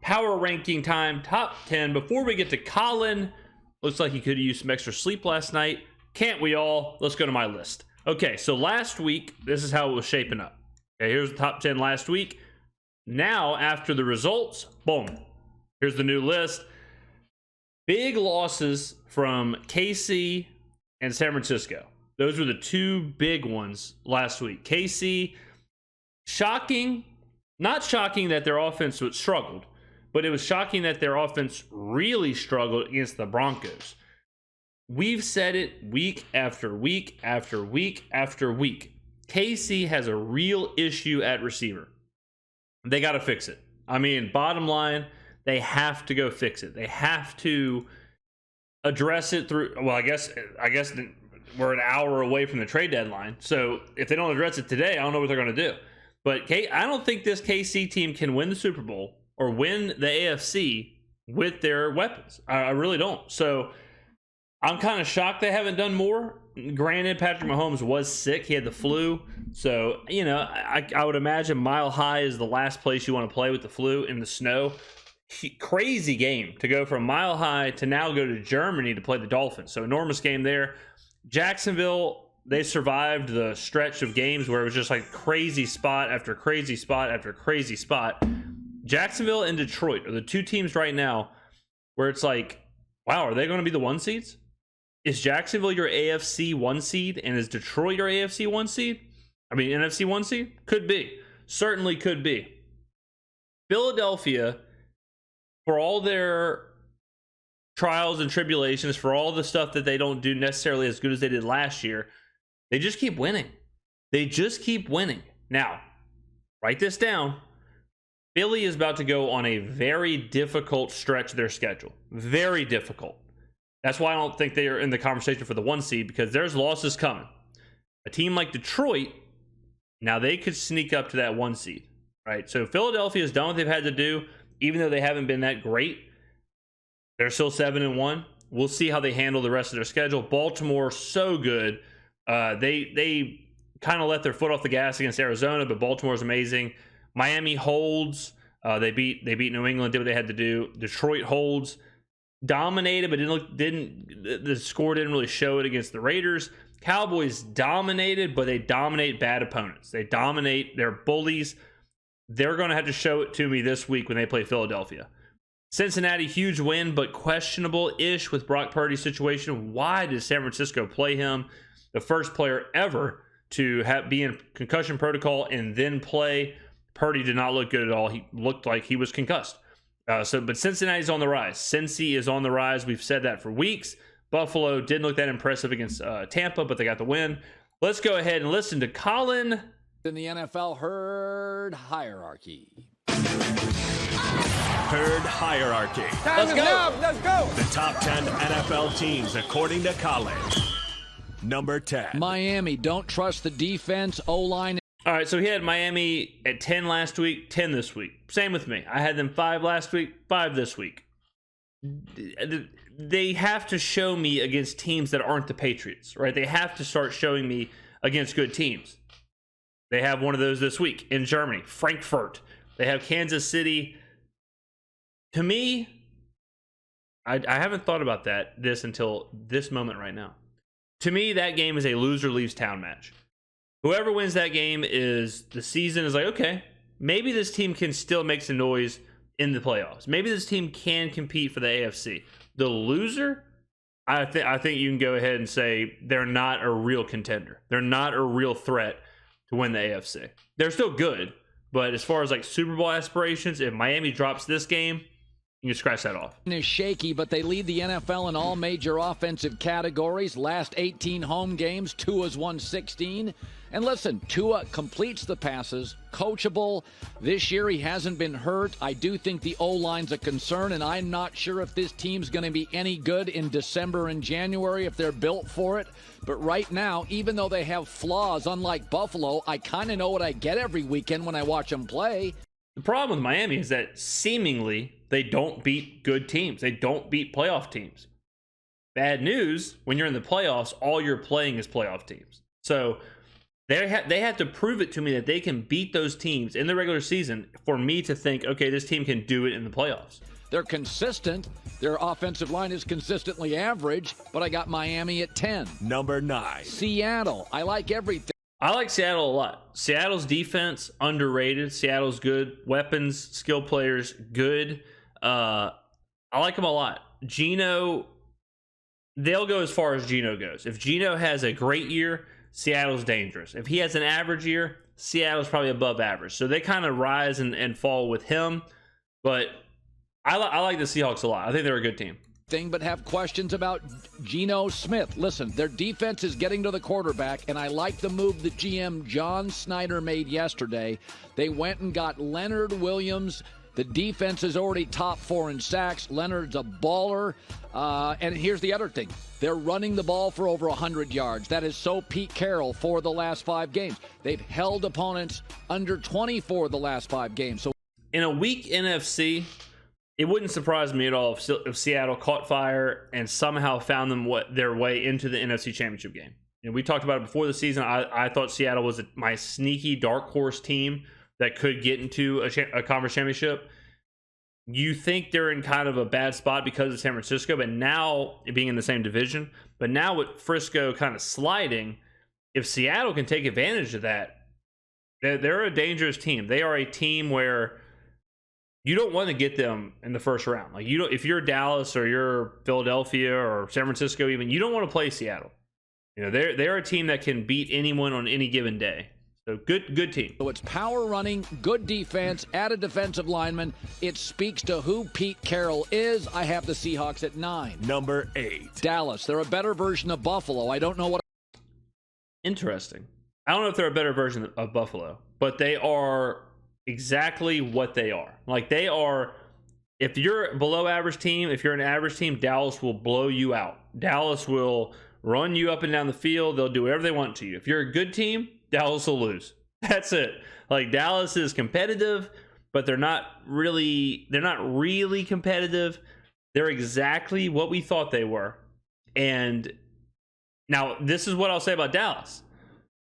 Power ranking time, top 10. Before we get to Colin, looks like he could have used some extra sleep last night. Can't we all? Let's go to my list. Okay, so last week, this is how it was shaping up. Okay, here's the top 10 last week. Now, after the results, boom. Here's the new list. Big losses from KC and San Francisco. Those were the two big ones last week. KC, shocking. Not shocking that their offense struggled, but it was shocking that their offense really struggled against the Broncos. We've said it week after week after week after week. KC has a real issue at receiver. They got to fix it. I mean, bottom line, they have to go fix it. They have to address it through, well, I guess we're an hour away from the trade deadline. So if they don't address it today, I don't know what they're going to do. But I don't think this KC team can win the Super Bowl or win the AFC with their weapons. I really don't. So I'm kind of shocked they haven't done more. Granted, Patrick Mahomes was sick. He had the flu. So, I would imagine Mile High is the last place you want to play with the flu in the snow. Crazy game to go from Mile High to now go to Germany to play the Dolphins. So enormous game there. Jacksonville, they survived the stretch of games where it was just like crazy spot after crazy spot after crazy spot. Jacksonville and Detroit are the two teams right now where it's like, wow, are they going to be the 1 seeds? Is Jacksonville your AFC 1 seed and is Detroit your AFC 1 seed? I mean, NFC 1 seed? Could be. Certainly could be. Philadelphia, for all their trials and tribulations, for all the stuff that they don't do necessarily as good as they did last year, they just keep winning. They just keep winning. Now, write this down. Philly is about to go on a very difficult stretch of their schedule. Very difficult. That's why I don't think they are in the conversation for the 1 seed, because there's losses coming. A team like Detroit, now they could sneak up to that 1 seed, right? So Philadelphia has done what they've had to do, even though they haven't been that great. They're still 7-1. We'll see how they handle the rest of their schedule. Baltimore, so good. They kind of let their foot off the gas against Arizona, but Baltimore's amazing. Miami holds. They beat New England, did what they had to do. Detroit holds. Dominated, but the score didn't really show it against the Raiders. Cowboys dominated, but they dominate bad opponents. They dominate. They're bullies. They're going to have to show it to me this week when they play Philadelphia. Cincinnati, huge win, but questionable-ish with Brock Purdy's situation. Why did San Francisco play him? The first player ever to be in concussion protocol and then play. Purdy did not look good at all. He looked like he was concussed. But Cincinnati's on the rise. Cincy is on the rise. We've said that for weeks. Buffalo didn't look that impressive against Tampa, but they got the win. Let's go ahead and listen to Colin. In the NFL herd hierarchy. Herd hierarchy. Let's go. Let's go. The top 10 NFL teams according to Colin. Number 10. Miami, don't trust the defense, O-line. All right, so he had Miami at 10 last week, 10 this week. Same with me. I had them 5 last week, 5 this week. They have to show me against teams that aren't the Patriots, right? They have to start showing me against good teams. They have one of those this week in Germany, Frankfurt. They have Kansas City. To me, I haven't thought about this until this moment right now. To me, that game is a loser leaves town match. Whoever wins that game the season is like, okay, maybe this team can still make some noise in the playoffs. Maybe this team can compete for the AFC. The loser, I think you can go ahead and say they're not a real contender. They're not a real threat to win the AFC. They're still good, but as far as like Super Bowl aspirations, if Miami drops this game, you can scratch that off. Is shaky, but they lead the NFL in all major offensive categories. Last 18 home games, Tua's won 16. And listen, Tua completes the passes, coachable. This year he hasn't been hurt. I do think the O-line's a concern, and I'm not sure if this team's going to be any good in December and January if they're built for it. But right now, even though they have flaws, unlike Buffalo, I kind of know what I get every weekend when I watch them play. The problem with Miami is that seemingly they don't beat good teams. They don't beat playoff teams. Bad news, when you're in the playoffs, all you're playing is playoff teams. So They have to prove it to me that they can beat those teams in the regular season for me to think, okay, this team can do it in the playoffs. They're consistent. Their offensive line is consistently average, but I got Miami at 10. Number 9. Seattle. I like everything. I like Seattle a lot. Seattle's defense, underrated. Seattle's good. Weapons, skill players, good. I like them a lot. Geno, they'll go as far as Geno goes. If Geno has a great year, Seattle's dangerous. If he has an average year, Seattle's probably above average. So they kind of rise and fall with him. But I like the Seahawks a lot. I think they're a good team. But have questions about Geno Smith. Listen, their defense is getting to the quarterback, and I like the move that GM John Snyder made yesterday. They went and got Leonard Williams. The defense is already top 4 in sacks. Leonard's a baller. And here's the other thing. They're running the ball for over 100 yards. That is so Pete Carroll for the last 5 games. They've held opponents under 24 the last 5 games. So in a weak NFC, it wouldn't surprise me at all if Seattle caught fire and somehow found their way into the NFC Championship game. And we talked about it before the season. I thought Seattle was my sneaky dark horse team that could get into a conference championship. You think they're in kind of a bad spot because of San Francisco, but now being in the same division, but now with Frisco kind of sliding, if Seattle can take advantage of that, they're a dangerous team. They are a team where you don't want to get them in the first round. Like if you're Dallas or you're Philadelphia or San Francisco, even, you don't want to play Seattle. They're a team that can beat anyone on any given day. So good team. So it's power running, good defense, add a defensive lineman. It speaks to who Pete Carroll is. I have the Seahawks at 9. Number 8. Dallas. They're a better version of Buffalo. I don't know what. Interesting. I don't know if they're a better version of Buffalo, but they are exactly what they are. Like they are, if you're a below average team, if you're an average team, Dallas will blow you out. Dallas will run you up and down the field. They'll do whatever they want to you. If you're a good team, Dallas will lose. That's it. Like Dallas is competitive, but they're not really competitive. They're exactly what we thought they were. And now this is what I'll say about Dallas.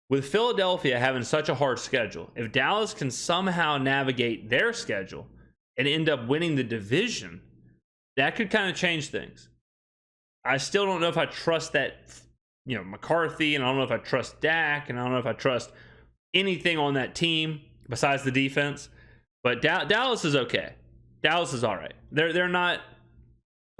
With Philadelphia having such a hard schedule, if Dallas can somehow navigate their schedule and end up winning the division, that could kind of change things. I still don't know if I trust that, McCarthy, and I don't know if I trust Dak, and I don't know if I trust anything on that team besides the defense. But Dallas is okay. Dallas is all right. They're not,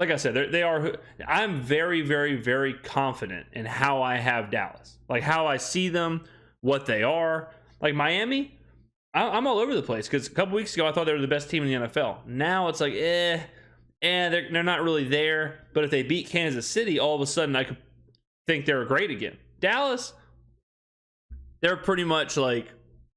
like I said, they are. I'm very, very, very confident in how I have Dallas, like how I see them, what they are. Like Miami, I'm all over the place because a couple weeks ago I thought they were the best team in the NFL. Now it's like, they're not really there. But if they beat Kansas City, all of a sudden I could think they're great again. Dallas, they're pretty much like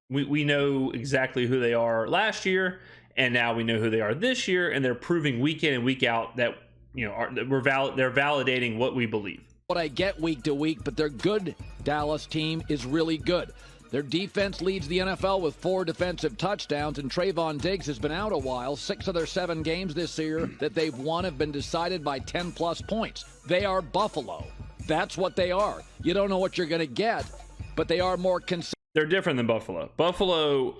we know exactly who they are last year, and now we know who they are this year, and they're proving week in and week out that they're validating what we believe. What I get week to week, but their good Dallas team is really good. Their defense leads the NFL with 4 defensive touchdowns, and Trayvon Diggs has been out a while. 6 of their 7 games this year that they've won have been decided by 10-plus points. They are Buffalo. That's what they are. You don't know what you're going to get, but they are more consistent. They're different than Buffalo. Buffalo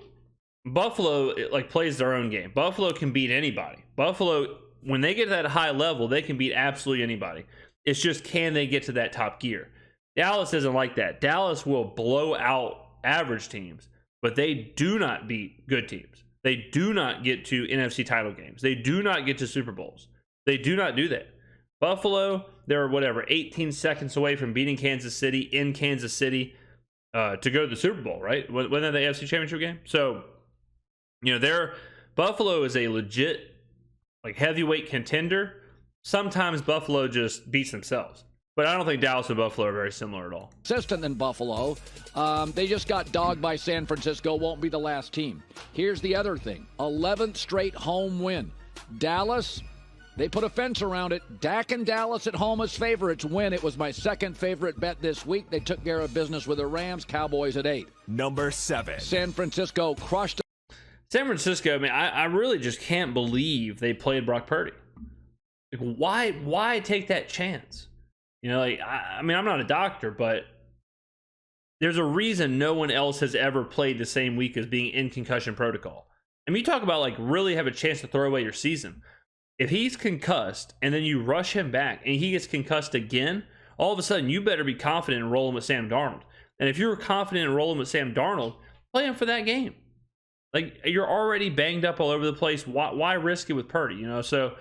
plays their own game. Buffalo can beat anybody. Buffalo, when they get to that high level, they can beat absolutely anybody. It's just, can they get to that top gear? Dallas isn't like that. Dallas will blow out average teams, but they do not beat good teams. They do not get to NFC title games. They do not get to Super Bowls. They do not do that. Buffalo, they're 18 seconds away from beating Kansas City in Kansas City to go to the Super Bowl, right? When they're the AFC Championship game. So, Buffalo is a legit heavyweight contender. Sometimes Buffalo just beats themselves. But I don't think Dallas and Buffalo are very similar at all. Consistent than Buffalo. They just got dogged by San Francisco. Won't be the last team. Here's the other thing. 11th straight home win. Dallas, they put a fence around it. Dak and Dallas at home as favorites win. It was my second favorite bet this week. They took care of business with the Rams. Cowboys at 8. Number 7. San Francisco crushed. San Francisco, I really just can't believe they played Brock Purdy. Why take that chance? I'm not a doctor, but there's a reason no one else has ever played the same week as being in concussion protocol. I mean, you talk about like really have a chance to throw away your season. If he's concussed and then you rush him back and he gets concussed again, all of a sudden you better be confident in rolling with Sam Darnold. And if you're confident in rolling with Sam Darnold, play him for that game. Like, you're already banged up all over the place. Why risk it with Purdy? You know, so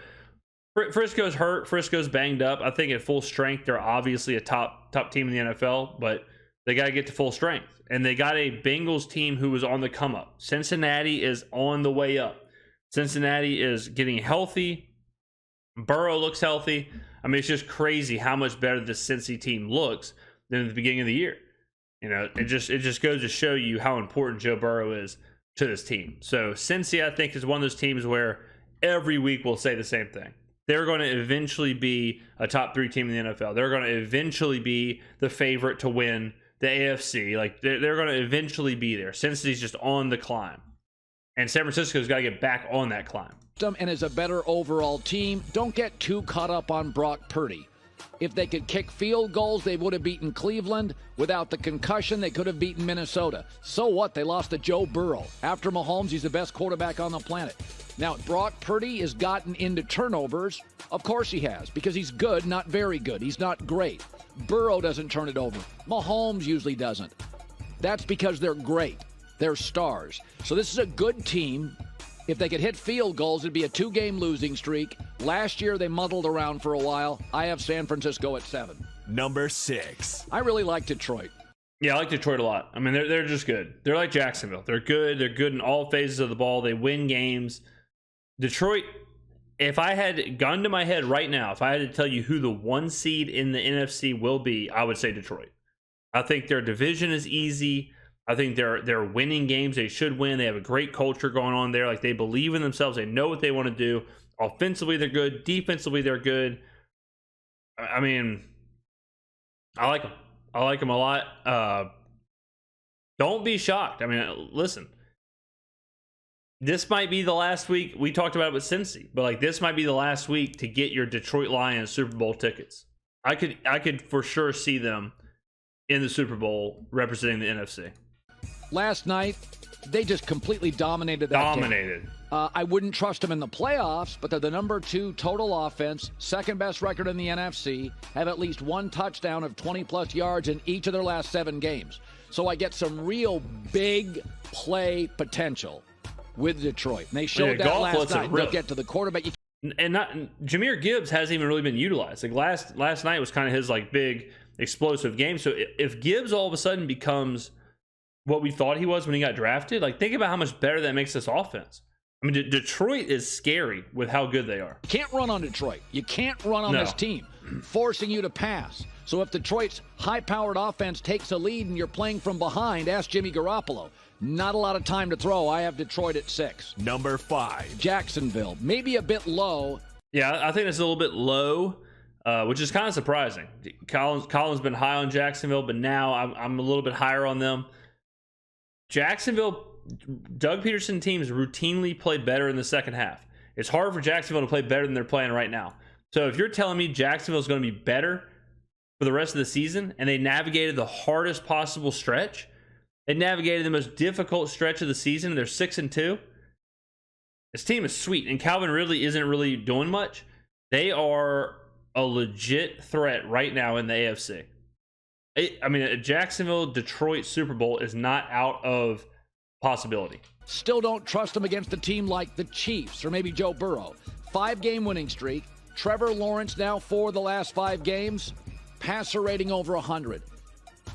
Frisco's hurt. Frisco's banged up. I think at full strength, they're obviously a top team in the NFL, but they got to get to full strength. And they got a Bengals team who is on the come up. Cincinnati is on the way up. Cincinnati is getting healthy. Burrow looks healthy. I mean, it's just crazy how much better the Cincy team looks than at the beginning of the year. You know, it just goes to show you how important Joe Burrow is to this team. So Cincy, I think, is one of those teams where every week we'll say the same thing. They're going to eventually be a top 3 team in the NFL. They're going to eventually be the favorite to win the AFC. Like, they're going to eventually be there. Cincy's just on the climb. And San Francisco's got to get back on that climb. And is a better overall team. Don't get too caught up on Brock Purdy. If they could kick field goals, they would have beaten Cleveland. Without the concussion, they could have beaten Minnesota. So what? They lost to Joe Burrow. After Mahomes, he's the best quarterback on the planet. Now, Brock Purdy has gotten into turnovers. Of course he has, because he's good, not very good. He's not great. Burrow doesn't turn it over. Mahomes usually doesn't. That's because they're great. They're stars. So this is a good team. If they could hit field goals, it'd be a 2-game losing streak. Last year, they muddled around for a while. I have San Francisco at 7. Number 6. I really like Detroit. Yeah, I like Detroit a lot. I mean, they're just good. They're like Jacksonville. They're good. They're good in all phases of the ball. They win games. Detroit, if I had gun to my head right now, if I had to tell you who the 1 seed in the NFC will be, I would say Detroit. I think their division is easy. I think they're winning games they should win. They have a great culture going on there. Like, they believe in themselves. They know what they want to do. Offensively, they're good. Defensively, they're good. I mean, I like them. I like them a lot. Don't be shocked. I mean, listen. This might be the last week. We talked about it with Cincy, but like, this might be the last week to get your Detroit Lions Super Bowl tickets. I could for sure see them in the Super Bowl representing the NFC. Last night, they just completely dominated that game. I wouldn't trust them in the playoffs, but they're the number 2 total offense, second best record in the NFC, have at least 1 touchdown of 20-plus yards in each of their last 7 games. So I get some real big play potential with Detroit. And they showed that last night. They'll get to the quarterback. And Jahmyr Gibbs hasn't even really been utilized. Like, last night was kind of his like big explosive game. So if Gibbs all of a sudden becomes what we thought he was when he got drafted, like, think about how much better that makes this offense. I mean, Detroit is scary with how good they are. You can't run on Detroit. You can't run on this team, forcing you to pass. So if Detroit's high-powered offense takes a lead and you're playing from behind, ask Jimmy Garoppolo. Not a lot of time to throw. I have Detroit at 6. Number 5. Jacksonville, maybe a bit low. Yeah, I think it's a little bit low, which is kind of surprising. Colin's been high on Jacksonville, but now I'm a little bit higher on them. Jacksonville, Doug Peterson teams routinely play better in the second half. It's hard for Jacksonville to play better than they're playing right now. So if you're telling me Jacksonville is going to be better for the rest of the season, and they navigated the hardest possible stretch, they navigated the most difficult stretch of the season, and they're 6-2. This team is sweet, and Calvin Ridley isn't really doing much. They are a legit threat right now in the AFC. I mean, a Jacksonville-Detroit Super Bowl is not out of possibility. Still don't trust them against a team like the Chiefs or maybe Joe Burrow. 5-game winning streak. Trevor Lawrence now for the last 5 games. Passer rating over 100.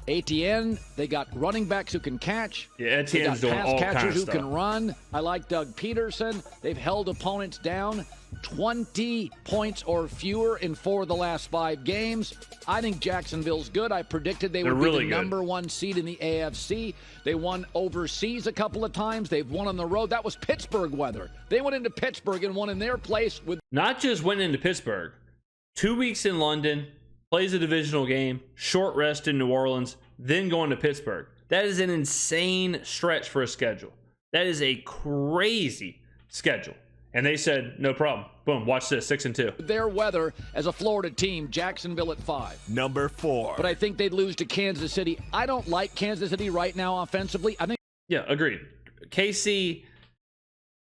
Etienne, they got running backs who can catch. Yeah, Etienne's doing all kinds of stuff. Catchers who can run. I like Doug Peterson. They've held opponents down 20 points or fewer in 4 of the last 5 games. I think Jacksonville's good. I predicted they would be the number 1 seed in the AFC. They won overseas a couple of times. They've won on the road. That was Pittsburgh weather. They went into Pittsburgh and won in their place with. Not just went into Pittsburgh. 2 weeks in London. Plays a divisional game, short rest in New Orleans, then going to Pittsburgh. That is an insane stretch for a schedule. That is a crazy schedule. And they said, no problem. Boom, watch this, 6-2. Their weather as a Florida team, Jacksonville at 5. Number 4. But I think they'd lose to Kansas City. I don't like Kansas City right now offensively. I think. Yeah, agreed. KC,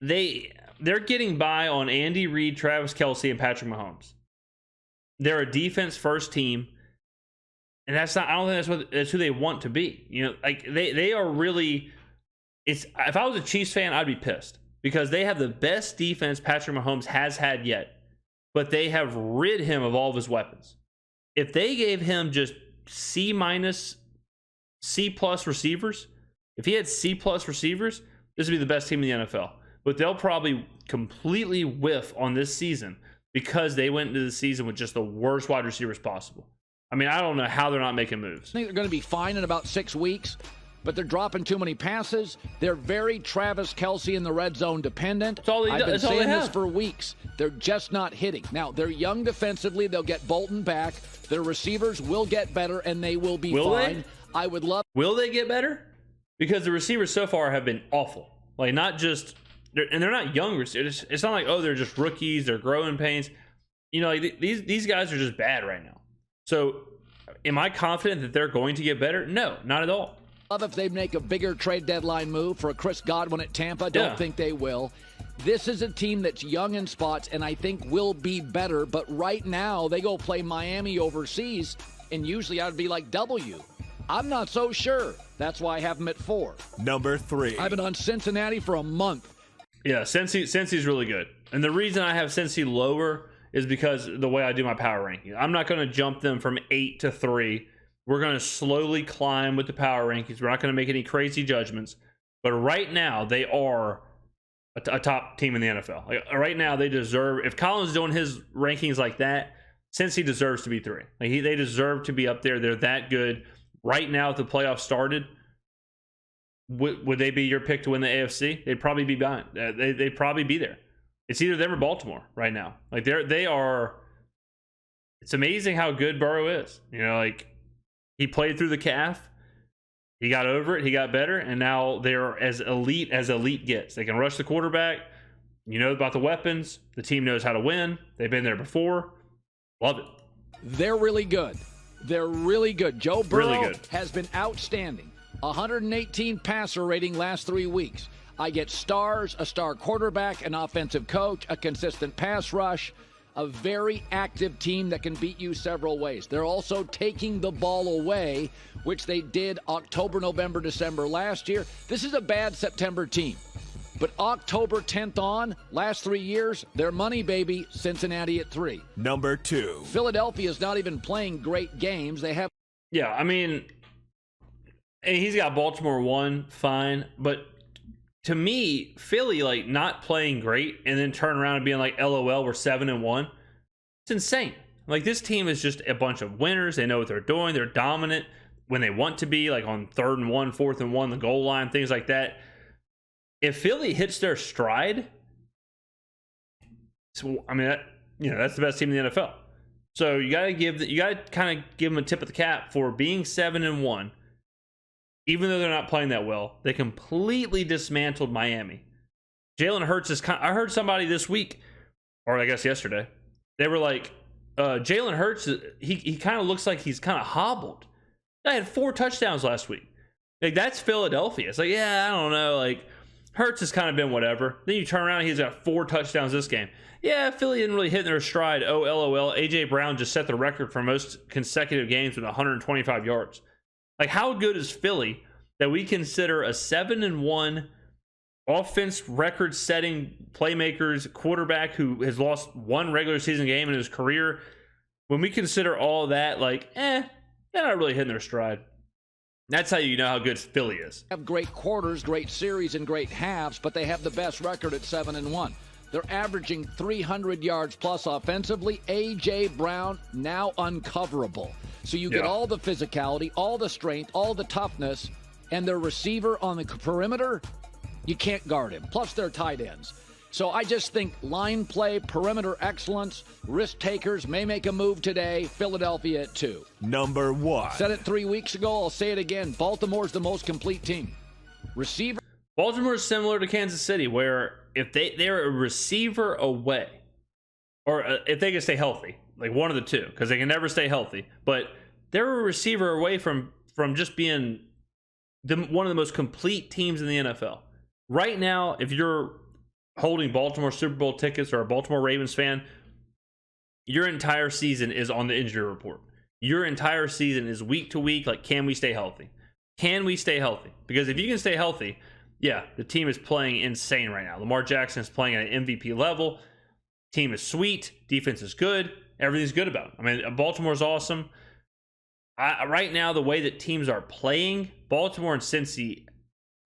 they're getting by on Andy Reid, Travis Kelce, and Patrick Mahomes. They're a defense-first team. And that's not, I don't think that's who they want to be. You know, like they are really, if I was a Chiefs fan, I'd be pissed because they have the best defense Patrick Mahomes has had yet, but they have rid him of all of his weapons. If they gave him just C-, C+ receivers, if he had C+ receivers, this would be the best team in the NFL. But they'll probably completely whiff on this season because they went into the season with just the worst wide receivers possible. I mean, I don't know how they're not making moves. I think they're going to be fine in about 6 weeks, but they're dropping too many passes. They're very Travis Kelce in the red zone dependent. I've been saying this for weeks. They're just not hitting. Now, they're young defensively. They'll get Bolton back. Their receivers will get better, and they will be fine. I would love. Will they get better? Because the receivers so far have been awful. Like, not just, and they're not young receivers. It's not like, oh, they're just rookies. They're growing pains. You know, like these guys are just bad right now. So, am I confident that they're going to get better? No, not at all. Love if they make a bigger trade deadline move for a Chris Godwin at Tampa. Don't think they will. This is a team that's young in spots and I think will be better. But right now, they go play Miami overseas, and usually I'd be like W. I'm not so sure. That's why I have them at 4. Number 3. I've been on Cincinnati for a month. Yeah, Cincy's really good. And the reason I have Cincy lower is because the way I do my power ranking. I'm not going to jump them from 8 to 3. We're going to slowly climb with the power rankings. We're not going to make any crazy judgments. But right now, they are a top team in the NFL. Like, right now, they deserve... If Colin's doing his rankings like that, Cincy deserves to be 3. Like, they deserve to be up there. They're that good. Right now, if the playoffs started, would they be your pick to win the AFC? They'd probably be behind. They'd probably be there. It's either them or Baltimore right now. Like they are. It's amazing how good Burrow is. You know, like he played through the calf, he got over it, he got better, and now they're as elite gets. They can rush the quarterback. You know about the weapons. The team knows how to win. They've been there before. Love it. They're really good. They're really good. Joe Burrow really good. Has been outstanding. 118 passer rating last 3 weeks. I get stars, a star quarterback, an offensive coach, a consistent pass rush, a very active team that can beat you several ways. They're also taking the ball away, which they did October, November, December last year. This is a bad September team. But October 10th on, last 3 years, their money, baby, Cincinnati at 3. Number 2. Philadelphia's not even playing great games. They have. Yeah, I mean, and he's got Baltimore 1, fine, but to me, Philly, like, not playing great and then turn around and being like, LOL, we're 7-1. It's insane. Like, this team is just a bunch of winners. They know what they're doing. They're dominant when they want to be, like on 3rd and 1, 4th and 1, the goal line, things like that. If Philly hits their stride, so, I mean, that's the best team in the NFL. So you got to kind of give them a tip of the cap for being 7-1. Even though they're not playing that well, they completely dismantled Miami. Jalen Hurts is I heard somebody this week, or I guess yesterday, they were like, Jalen Hurts, he kind of looks like he's kind of hobbled. I had 4 touchdowns last week. Like, that's Philadelphia. It's like, yeah, I don't know. Like, Hurts has kind of been whatever. Then you turn around and he's got 4 touchdowns this game. Yeah, Philly didn't really hit their stride. Oh, LOL. A.J. Brown just set the record for most consecutive games with 125 yards. Like, how good is Philly that we consider a 7-1 offense record-setting playmakers quarterback who has lost 1 regular season game in his career? When we consider all that, like, they're not really hitting their stride. That's how you know how good Philly is. Have great quarters, great series, and great halves, but they have the best record at 7-1. They're averaging 300 yards plus offensively. A.J. Brown now uncoverable. So you get all the physicality, all the strength, all the toughness, and their receiver on the perimeter, you can't guard him. Plus their tight ends. So I just think line play, perimeter excellence, risk takers may make a move today. Philadelphia at 2. Number 1. Said it 3 weeks ago. I'll say it again. Baltimore's the most complete team. Receiver. Baltimore is similar to Kansas City, where if they're a receiver away, or if they can stay healthy, like one of the two, because they can never stay healthy, but they're a receiver away from just being one of the most complete teams in the NFL. Right now, if you're holding Baltimore Super Bowl tickets or a Baltimore Ravens fan, your entire season is on the injury report. Your entire season is week to week, like, can we stay healthy? Can we stay healthy? Because if you can stay healthy, yeah, the team is playing insane right now. Lamar Jackson is playing at an MVP level. Team is sweet. Defense is good. Everything's good about it. I mean, Baltimore's awesome. Right now, the way that teams are playing, Baltimore and Cincy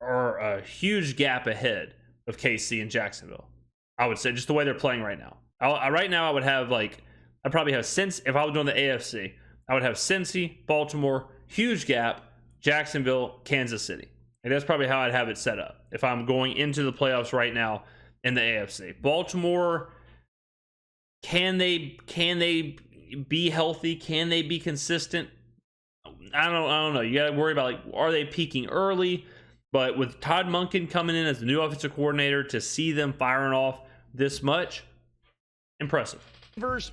are a huge gap ahead of KC and Jacksonville. I would say, just the way they're playing right now. Right now, I would have, like, I'd probably have Cincy. If I was doing the AFC, I would have Cincy, Baltimore, huge gap, Jacksonville, Kansas City. And that's probably how I'd have it set up if I'm going into the playoffs right now in the AFC. Baltimore, can they be healthy? Can they be consistent? I don't know. You got to worry about, like, are they peaking early? But with Todd Monken coming in as the new offensive coordinator, to see them firing off this much, impressive.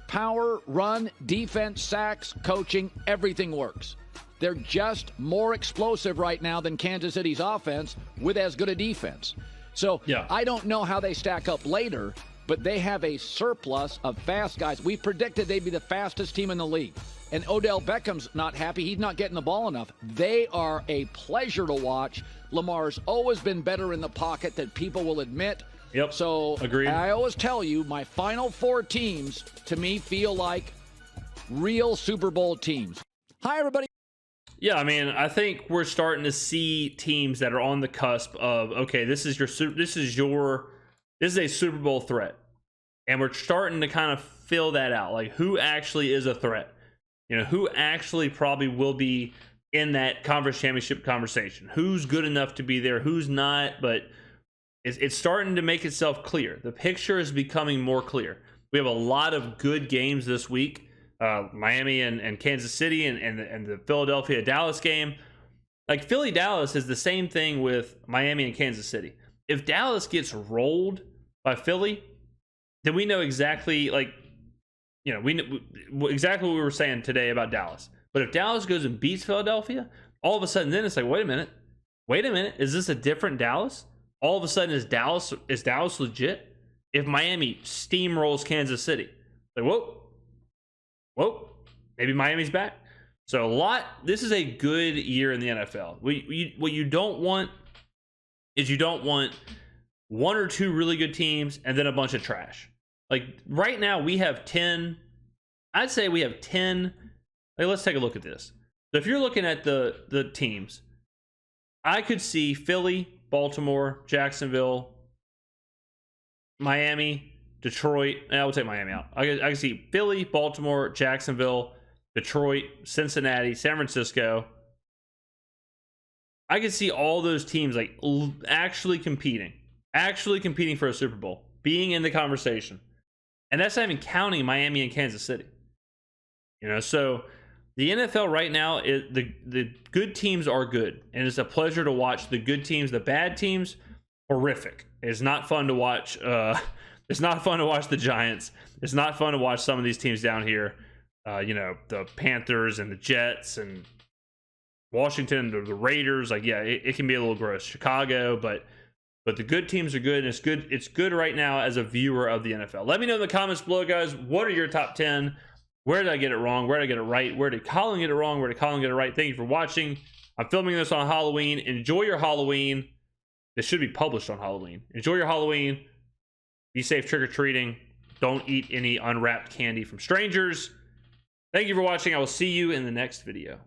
Power, run, defense, sacks, coaching, everything works. They're just more explosive right now than Kansas City's offense with as good a defense. So yeah. I don't know how they stack up later, but they have a surplus of fast guys. We predicted they'd be the fastest team in the league. And Odell Beckham's not happy. He's not getting the ball enough. They are a pleasure to watch. Lamar's always been better in the pocket than people will admit. Yep. So agreed. I always tell you, my final four teams, to me, feel like real Super Bowl teams. Hi, everybody. Yeah, I mean, I think we're starting to see teams that are on the cusp of, okay, this is a Super Bowl threat. And we're starting to kind of fill that out. Like, who actually is a threat? You know, who actually probably will be in that conference championship conversation? Who's good enough to be there? Who's not? But it's starting to make itself clear. The picture is becoming more clear. We have a lot of good games this week. Miami and Kansas City and the Philadelphia-Dallas game. Like, Philly-Dallas is the same thing with Miami and Kansas City. If Dallas gets rolled by Philly, then we know exactly, like, you know, we know exactly what we were saying today about Dallas. But if Dallas goes and beats Philadelphia, all of a sudden then it's like, wait a minute, is this a different Dallas? All of a sudden, is Dallas legit? If Miami steamrolls Kansas City, like, whoa, maybe Miami's back. So this is a good year in the NFL. What you don't want is, you don't want one or two really good teams and then a bunch of trash. Like, right now we have 10. I'd say we have 10. Like, let's take a look at this. So if you're looking at the teams, I could see Philly, Baltimore, Jacksonville, Miami, Detroit. I will take Miami out. I can see Philly, Baltimore, Jacksonville, Detroit, Cincinnati, San Francisco. I can see all those teams, like, actually competing for a Super Bowl, being in the conversation. And that's not even counting Miami and Kansas City. You know, so the NFL right now, the good teams are good, and it's a pleasure to watch the good teams. The bad teams, horrific. It's not fun to watch. It's not fun to watch the Giants. It's not fun to watch some of these teams down here. You know, the Panthers and the Jets and Washington, the Raiders. Like, yeah, it can be a little gross. Chicago, but the good teams are good, and it's good. It's good right now as a viewer of the NFL. Let me know in the comments below, guys. What are your top 10? Where did I get it wrong? Where did I get it right? Where did Colin get it wrong? Where did Colin get it right? Thank you for watching. I'm filming this on Halloween. Enjoy your Halloween. This should be published on Halloween. Enjoy your Halloween. Be safe trick-or-treating. Don't eat any unwrapped candy from strangers. Thank you for watching. I will see you in the next video.